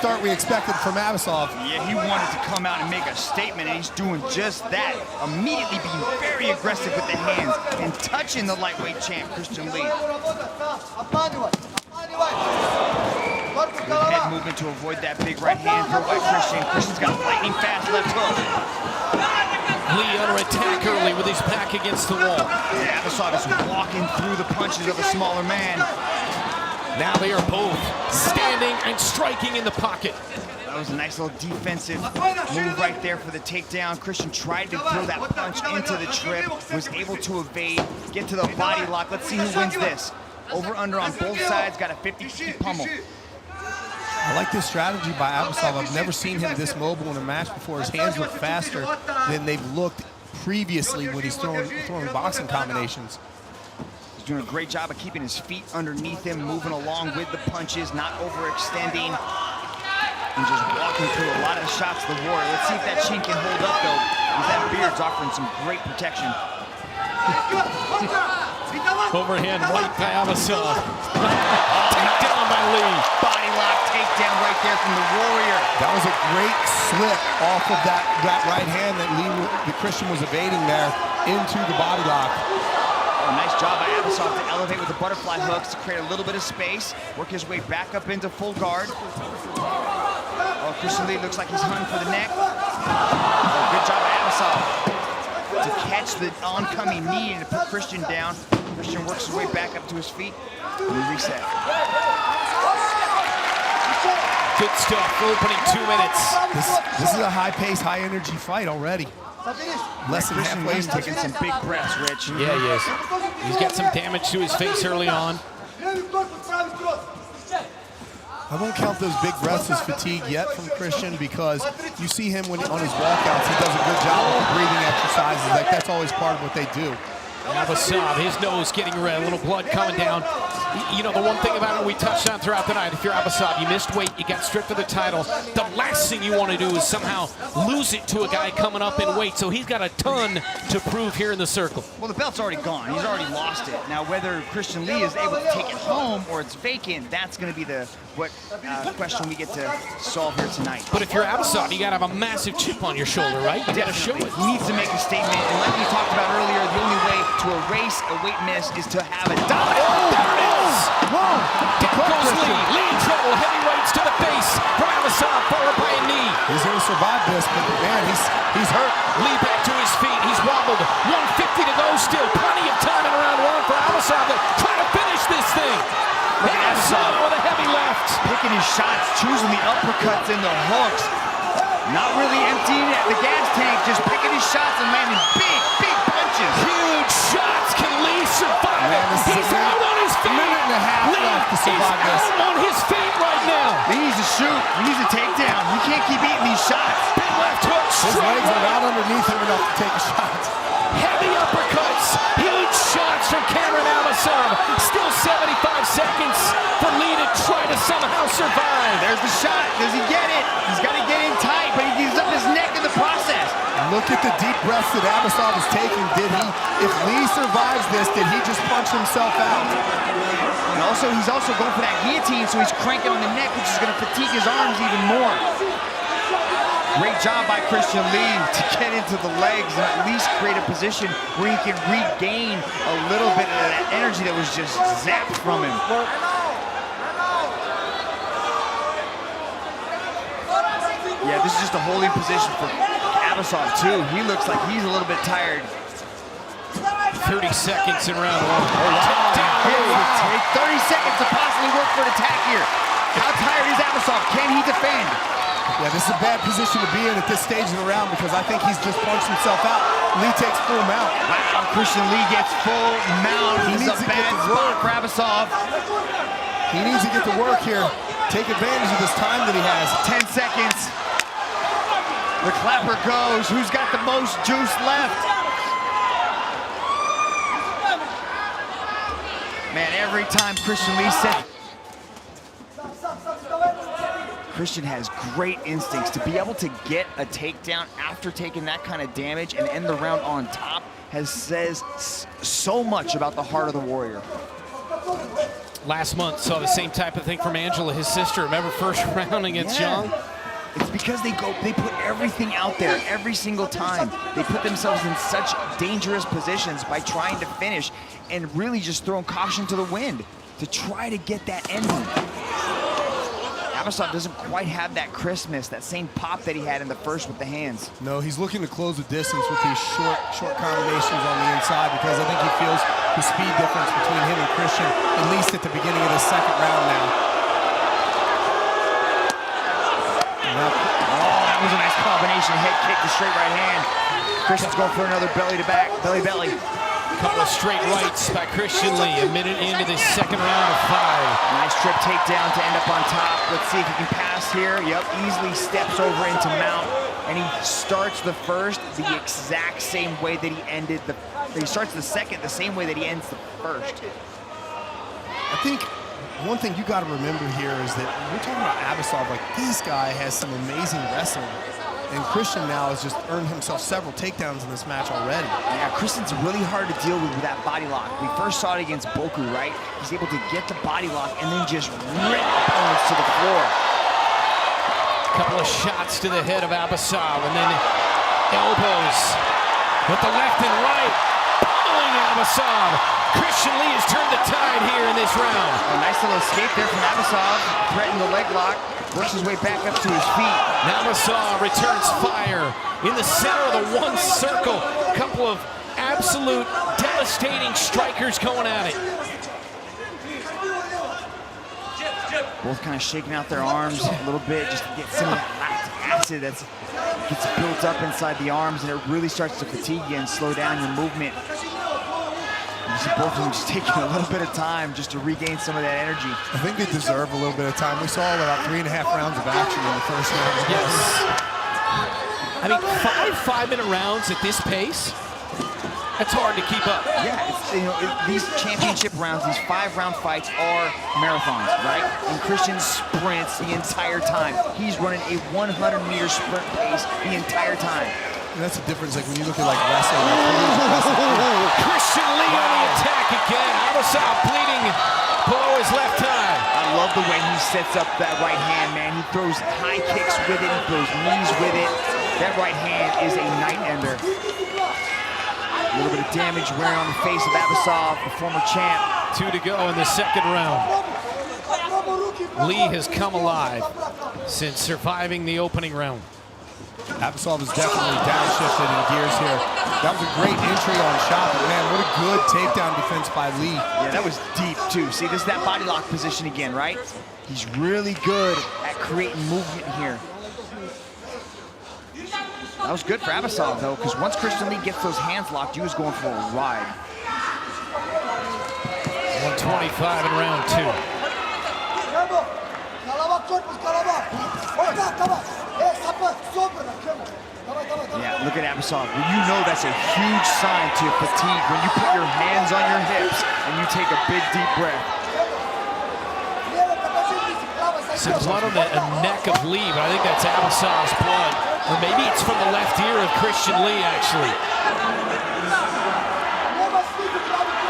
start we expected from Abbasov. Yeah, he wanted to come out and make a statement, and he's doing just that. Immediately being very aggressive with the hands and touching the lightweight champ, Christian Lee. Good head movement to avoid that big right hand throw by Christian. Christian's got lightning fast left hook. Lee under attack early with his back against the wall. Yeah, Abbasov is walking through the punches of a smaller man. Now they are both standing and striking in the pocket. That was a nice little defensive move right there for the takedown. Christian tried to throw that punch into the trip, was able to evade, get to the body lock. Let's see who wins this. Over, under on both sides, got a 50-50 pummel. I like this strategy by Abbasov. I've never seen him this mobile in a match before. His hands look faster than they've looked previously when he's throwing boxing combinations. He's doing a great job of keeping his feet underneath him, moving along with the punches, not overextending, and just walking through a lot of the shots to the warrior. Let's see if that chin can hold up, though, because that beard's offering some great protection. Overhand right by Abbasov. Takedown by Lee. Body lock takedown right there from the warrior. That was a great slip off of that right hand that the Christian was evading there into the body lock. Oh, nice job by Abbasov to elevate with the butterfly hooks to create a little bit of space, work his way back up into full guard. Oh, Christian Lee looks like he's hunting for the neck. Oh, good job by Abbasov to catch the oncoming knee and to put Christian down. Christian works his way back up to his feet and we reset. Good stuff, opening 2 minutes. This is a high-paced, high-energy fight already. Less than halfway. He's taking some big breaths, Rich. Yeah, he is. He's got some damage to his face early on. I won't count those big breaths as fatigue yet from Christian, because you see him when on his walkouts, he does a good job with the breathing exercises. Like, that's always part of what they do. Abbasov, his nose getting red, a little blood coming down. You know, the one thing about it we touched on throughout the night, if you're Abbasov, you missed weight, you got stripped of the title. The last thing you want to do is somehow lose it to a guy coming up in weight. So he's got a ton to prove here in the circle. Well, the belt's already gone. He's already lost it. Now, whether Christian Lee is able to take it home or it's vacant, that's going to be the question we get to solve here tonight. But if you're Abbasov, you got to have a massive chip on your shoulder, right? You got to show it. He needs to make a statement. And like we talked about earlier, the only way to erase a weight miss is to have it done. Oh, there it is! Whoa! Down goes Lee. Lee in trouble. Heavyweights to the face from Abbasov, followed by a knee. He's going to survive this, but man, he's hurt. Lee back to his feet. He's wobbled. 150 to go still. Plenty of time in round one for Abbasov to try to finish this thing. Look at Abbasov with a heavy left. Picking his shots, choosing the uppercuts and the hooks. Not really emptying the gas tank, just picking his shots and landing big, big punches. Huge shots. Can Lee survive it? He's out on his feet. Minute and a half left to survive this. He's out on his feet right now. He needs to shoot. He needs a takedown. He can't keep eating these shots. Big left hook. His legs are not underneath him enough to take a shot. Heavy uppercuts. Huge shots from Kiamrian Abbasov. Still 75 seconds for Lee to try to somehow survive. There's the shot. Does he get it? He's got to get in tight, but he gives up his neck in the process. Look at the deep breaths that Abbasov is taking. If Lee survives this, did he just punch himself out? And also, he's also going for that guillotine, so he's cranking on the neck, which is going to fatigue his arms even more. Great job by Christian Lee to get into the legs and at least create a position where he can regain a little bit of that energy that was just zapped from him. Yeah, this is just a holding position for Abbasov too. He looks like he's a little bit tired. 30 seconds in round one. Oh, wow. 30 seconds to possibly work for an attack here. How tired is Abbasov? Can he defend? Yeah, this is a bad position to be in at this stage of the round, because I think he's just punched himself out. Lee takes full mount. Wow, Christian Lee gets full mount. He needs a bad spot for Abbasov. He needs to get to work here. Take advantage of this time that he has. 10 seconds. The clapper goes. Who's got the most juice left? Man, every time Christian Lee said... Christian has great instincts. To be able to get a takedown after taking that kind of damage and end the round on top says so much about the heart of the warrior. Last month saw the same type of thing from Angela, his sister. Remember first round against Young? It's because they put everything out there every single time. They put themselves in such dangerous positions by trying to finish and really just throwing caution to the wind to try to get that ending. Abbasov doesn't quite have that crispness, that same pop that he had in the first with the hands. No, he's looking to close the distance with these short combinations on the inside because I think he feels the speed difference between him and Christian, at least at the beginning of the second round now. Oh, that was a nice combination. Head kick to straight right hand. Christian's going for another belly to back, belly. Couple of straight rights by Christian Lee, a minute into this second round of 5. Nice trip takedown to end up on top. Let's see if he can pass here. Yep, easily steps over into mount, and he starts the first the exact same way that he ended the. He starts the second the same way that he ends the first. I think one thing you got to remember here is that we're talking about Abbasov, like this guy has some amazing wrestling. And Christian now has just earned himself several takedowns in this match already. Yeah, Christian's really hard to deal with that body lock. We first saw it against Boku, right? He's able to get the body lock and then just rip opponents to the floor. Couple of shots to the head of Abbasov, and then elbows with the left and right. Pulling Abbasov. Christian Lee has turned the tide here in this round. A nice little escape there from Abbasov. Threatened the leg lock. Works his way back up to his feet. Abbasov returns fire in the center of the one circle. Couple of absolute devastating strikers going at it. Both kind of shaking out their arms a little bit just to get some of that lactic acid that gets built up inside the arms, and it really starts to fatigue you and slow down your movement. You see both of them just taking a little bit of time just to regain some of that energy. I think they deserve a little bit of time. We saw about 3.5 rounds of action in the first round. Yes. I mean, 5-minute rounds at this pace, that's hard to keep up. Yeah, these championship rounds, these 5-round fights are marathons, right? And Christian sprints the entire time. He's running a 100-meter sprint pace the entire time. And that's the difference, like when you look at like wrestling. Christian Lee on the attack again. Abbasov bleeding below his left eye. I love the way he sets up that right hand, man. He throws high kicks with it, he throws knees with it. That right hand is a night ender. A little bit of damage wearing on the face of Abbasov, the former champ. 2 to go in the second round. Lee has come alive since surviving the opening round. Abbasov is definitely downshifted in gears here. That was a great entry on shot, but man, what a good takedown defense by Lee. Yeah, that was deep too. See, this is that body lock position again, right? He's really good at creating movement here. That was good for Abbasov though, because once Christian Lee gets those hands locked, he was going for a ride. 125 in round 2. Yeah, look at Abbasov. You know that's a huge sign to fatigue when you put your hands on your hips and you take a big, deep breath. Some blood on the neck of Lee, but I think that's Abbasov's blood. Or maybe it's from the left ear of Christian Lee, actually.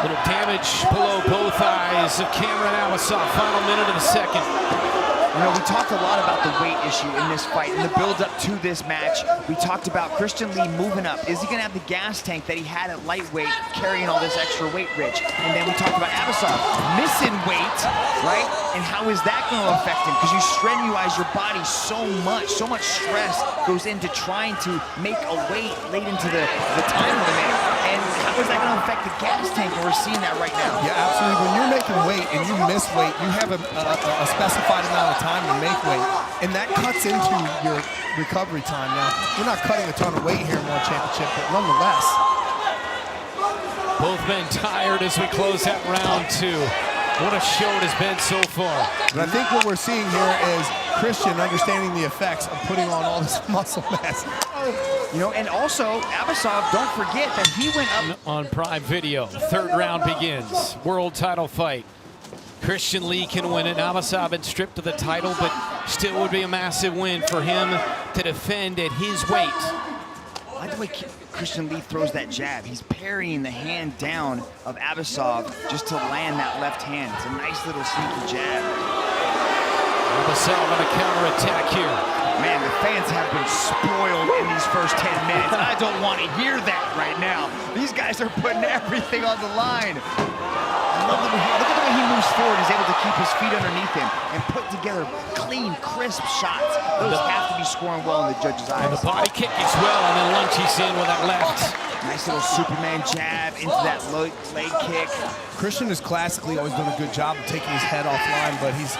Little damage below both eyes of Kiamrian Abbasov. Final minute of the second. You know, we talked a lot about the weight issue in this fight and the build-up to this match. We talked about Christian Lee moving up. Is he going to have the gas tank that he had at lightweight, carrying all this extra weight, Rich? And then we talked about Abbasov missing weight, right? And how is that going to affect him? Because you strenuize your body so much stress goes into trying to make a weight late into the time limit. And how is that going to affect the gas tank? And we're seeing that right now. Yeah, absolutely. When you're making weight and you miss weight, you have a specified amount of time to make weight, and that cuts into your recovery time. Now, we're not cutting a ton of weight here in World Championship, but nonetheless. Both men tired as we close out round 2. What a show it has been so far. But I think what we're seeing here is Christian understanding the effects of putting on all this muscle mass. You know, and also, Abbasov, don't forget that he went up on Prime Video. Third round begins. World title fight. Christian Lee can win it. Abbasov been stripped of the title, but still would be a massive win for him to defend at his weight. I the way Christian Lee throws that jab. He's parrying the hand down of Abbasov just to land that left hand. It's a nice little sneaky jab. Abbasov on a counter-attack here. Man, the fans have been spoiled in these first 10 minutes. I don't want to hear that right now. These guys are putting everything on the line. Look at the way he moves forward. He's able to keep his feet underneath him and put together clean, crisp shots. Those have to be scoring well in the judge's eyes. And the body kick as well, and then lunges in with that left. Nice little Superman jab into that leg kick. Christian has classically always done a good job of taking his head offline, but he's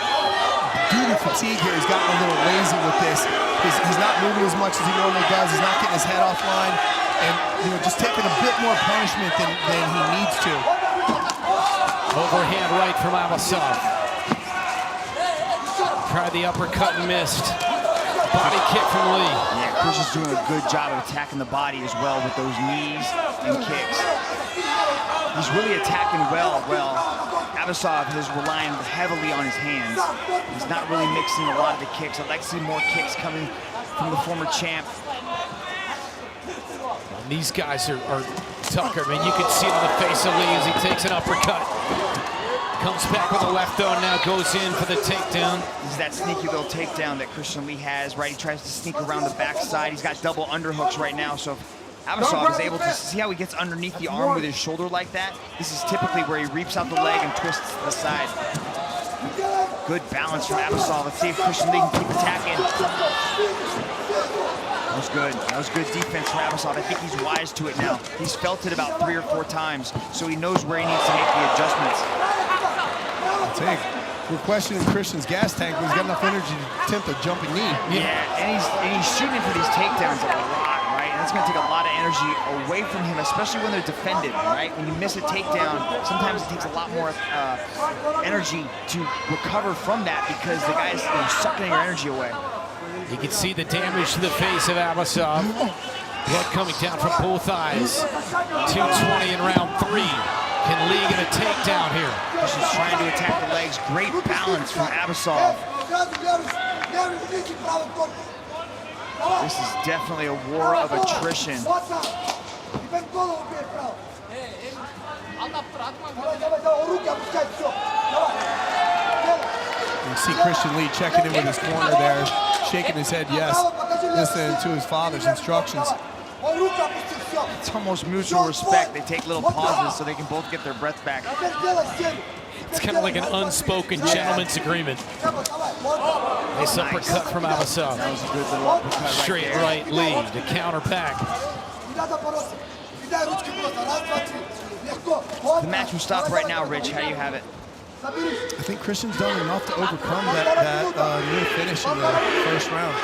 due to fatigue here. He's gotten a little lazy with this. He's not moving as much as he normally does. He's not getting his head offline, and just taking a bit more punishment than he needs to. Overhand right from Abbasov. Tried the uppercut and missed. Body kick from Lee. Yeah, Christian's doing a good job of attacking the body as well with those knees and kicks. He's really attacking well. Abbasov is relying heavily on his hands. He's not really mixing a lot of the kicks. I'd like to see more kicks coming from the former champ. And these guys are Tucker. I mean, you can see it on the face of Lee as he takes an uppercut. Comes back with a left though, now goes in for the takedown. This is that sneaky little takedown that Christian Lee has, right? He tries to sneak around the backside. He's got double underhooks right now, so if Abbasov is able to see how he gets underneath the arm with his shoulder like that. This is typically where he reaps out the leg and twists to the side. Good balance from Abbasov. Let's see if Christian Lee can keep attacking. That was good. That was good defense from Abbasov. I think he's wise to it now. He's felt it about 3 or 4 times, so he knows where he needs to make the adjustments. We're questioning Christian's gas tank, but he's got enough energy to attempt a jumping knee. Yeah, and he's shooting for these takedowns a lot, right? And that's going to take a lot of energy away from him, especially when they're defended, right? When you miss a takedown, sometimes it takes a lot more energy to recover from that because the guy's sucking your energy away. You can see the damage to the face of Abbasov. Blood coming down from both eyes. 2:20 in round 3. Can Lee get a takedown here? She's trying to attack the legs. Great balance from Abbasov. This is definitely a war of attrition. You see Christian Lee checking in with his corner there, shaking his head yes, listening to his father's instructions. It's almost mutual respect. They take little pauses so they can both get their breath back. It's kind of like an unspoken gentleman's agreement. Nice uppercut from Abbasov. That was a good little uppercut. Straight right Lee to counter back. The match will stop right now, Rich. How do you have it? I think Christian's done enough to overcome that near finish in the first round.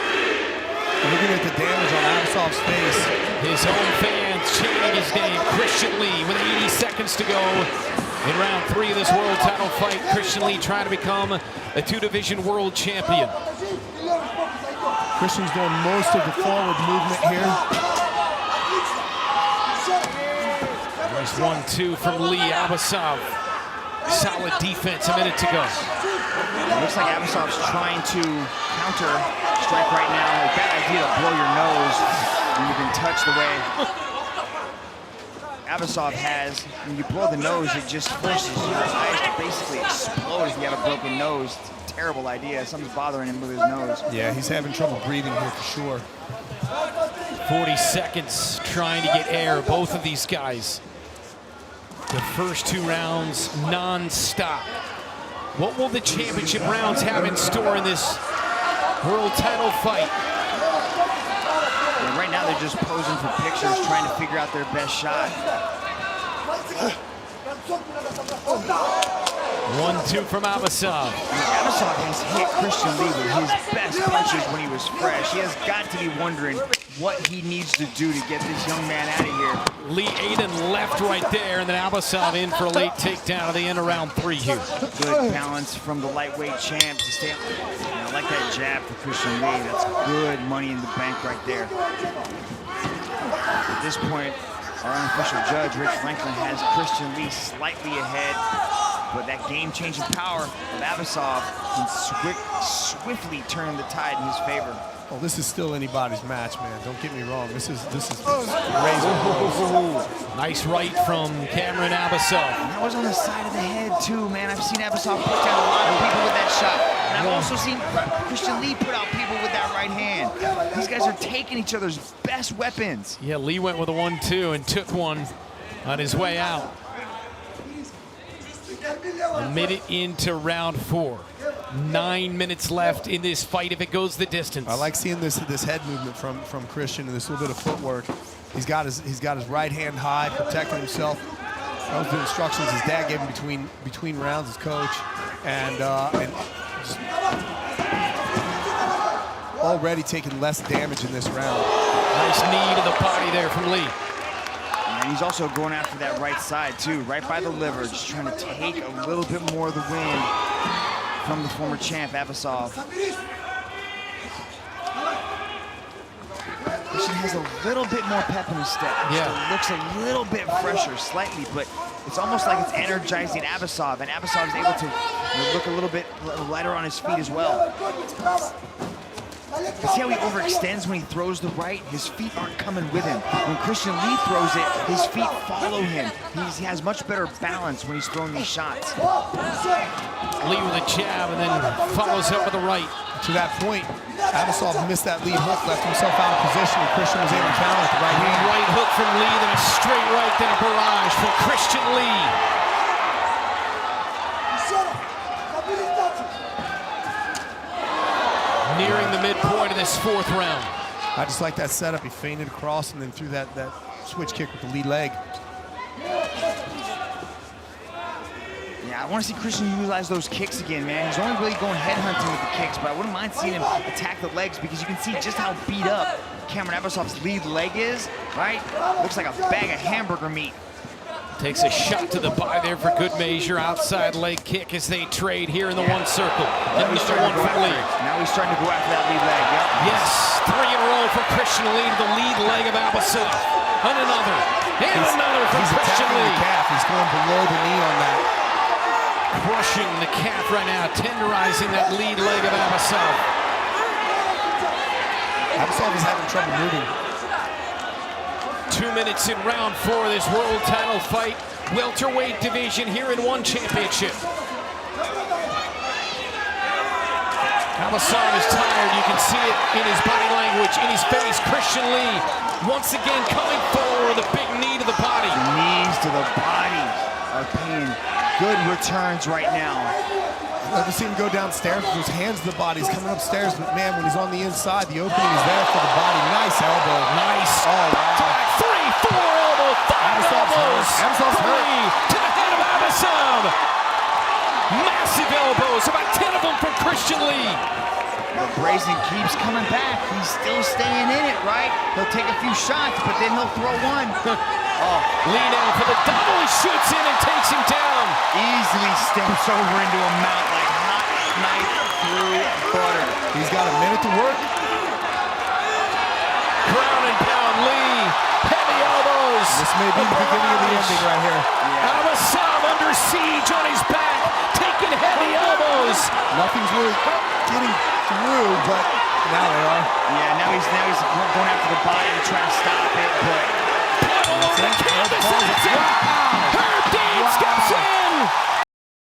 Looking at the damage on Abbasov's face. His own fans chanting his name, Christian Lee, with 80 seconds to go in round 3 of this world title fight. Christian Lee trying to become a 2-division world champion. Christian's doing most of the forward movement here. Nice 1-2 from Lee. Abbasov. Solid defense, a minute to go. It looks like Abbasov's trying to counter strike right now. A bad idea to blow your nose when you've been touched the way Abbasov has. When you blow the nose, it just forces your eyes to basically explode if you have a broken nose. It's a terrible idea. Something's bothering him with his nose. Yeah, he's having trouble breathing here for sure. 40 seconds trying to get air, both of these guys. The first 2 rounds non-stop. What will the championship rounds have in store in this world title fight? Yeah, right now they're just posing for pictures, trying to figure out their best shot. 1-2 from Abbasov. Abbasov has hit Christian Lee with his best punches when he was fresh. He has got to be wondering what he needs to do to get this young man out of here. Lee Aiden left right there, and then Abbasov in for a late takedown at the end of round 3 here. Good balance from the lightweight champ to stay. I like that jab for Christian Lee. That's good money in the bank right there. At this point, our unofficial judge, Rich Franklin, has Christian Lee slightly ahead. but that game-changing power of Abbasov can swiftly turn the tide in his favor. Well, this is still anybody's match, man. Don't get me wrong. This is razor close. Nice right from Kiamrian Abbasov. That was on the side of the head, too, man. I've seen Abbasov put down a lot of people with that shot. And I've also seen Christian Lee put out people with that right hand. These guys are taking each other's best weapons. Yeah, Lee went with a 1-2 and took one on his way out. A minute into round 4. 9 minutes left in this fight if it goes the distance. I like seeing this head movement from Christian and this little bit of footwork. He's got his right hand high, protecting himself. That was the instructions his dad gave him between rounds, his coach, and just already taking less damage in this round. Nice knee to the body there from Lee. And he's also going after that right side too, right by the liver, just trying to take a little bit more of the wind from the former champ, Abbasov. Christian has a little bit more pep in his step. Yeah. Still looks a little bit fresher, slightly, but it's almost like it's energizing Abbasov, and Abbasov is able to look a little bit lighter on his feet as well. See how he overextends when he throws the right? His feet aren't coming with him. When Christian Lee throws it, his feet follow him. He has much better balance when he's throwing these shots. Lee with a jab and then follows up with a right. To that point, Abbasov missed that lead hook, left himself out of position, and Christian was able to counter with the right hand. Right hook from Lee, then a straight right, then a barrage from Christian Lee. Nearing the midpoint of this 4th round. I just like that setup. He feinted across and then threw that switch kick with the lead leg. Yeah, I want to see Christian utilize those kicks again, man. He's only really going headhunting with the kicks, but I wouldn't mind seeing him attack the legs because you can see just how beat up Kiamrian Abbasov's lead leg is, right? Looks like a bag of hamburger meat. Takes a shot to the body there for good measure. Outside leg kick as they trade here in the one circle. Another one for Lee. Now he's starting to go after that lead leg. Yep. Yes, 3 in a row for Christian Lee to the lead leg of Abbasov. And another. And another for Christian Lee. The calf. He's going below the knee on that. Crushing the calf right now, tenderizing that lead leg of Abbasov. Abbasov is having trouble moving. 2 minutes in round 4 of this world title fight. Welterweight division here in one championship. Abbasov is tired. You can see it in his body language, in his face. Christian Lee once again coming forward with a big knee to the body. The knees to the body are paying good returns right now. I've never seen him go downstairs with his hands to the body. He's coming upstairs, but man, when he's on the inside, the opening is there for the body. Nice elbow. Nice. Oh, wow. 3, 4 elbow, 5 elbows. Abbasov's hurt. 3 to the head of Abbasov. Massive elbows, about 10 of them from Christian Lee. The Brazen keeps coming back. He's still staying in it, right? He'll take a few shots, but then he'll throw one. Lee now for the double. He shoots in and takes him down. Easily steps over into a mount like hot knife through butter. He's got a minute to work. Ground and pound Lee. Heavy elbows. This may be the beginning of the ending right here. Abbasov under siege on his back, taking heavy elbows. Nothing's really getting through, but now they are. Yeah, now he's going after the body to try to stop it, but Herb Dean steps in.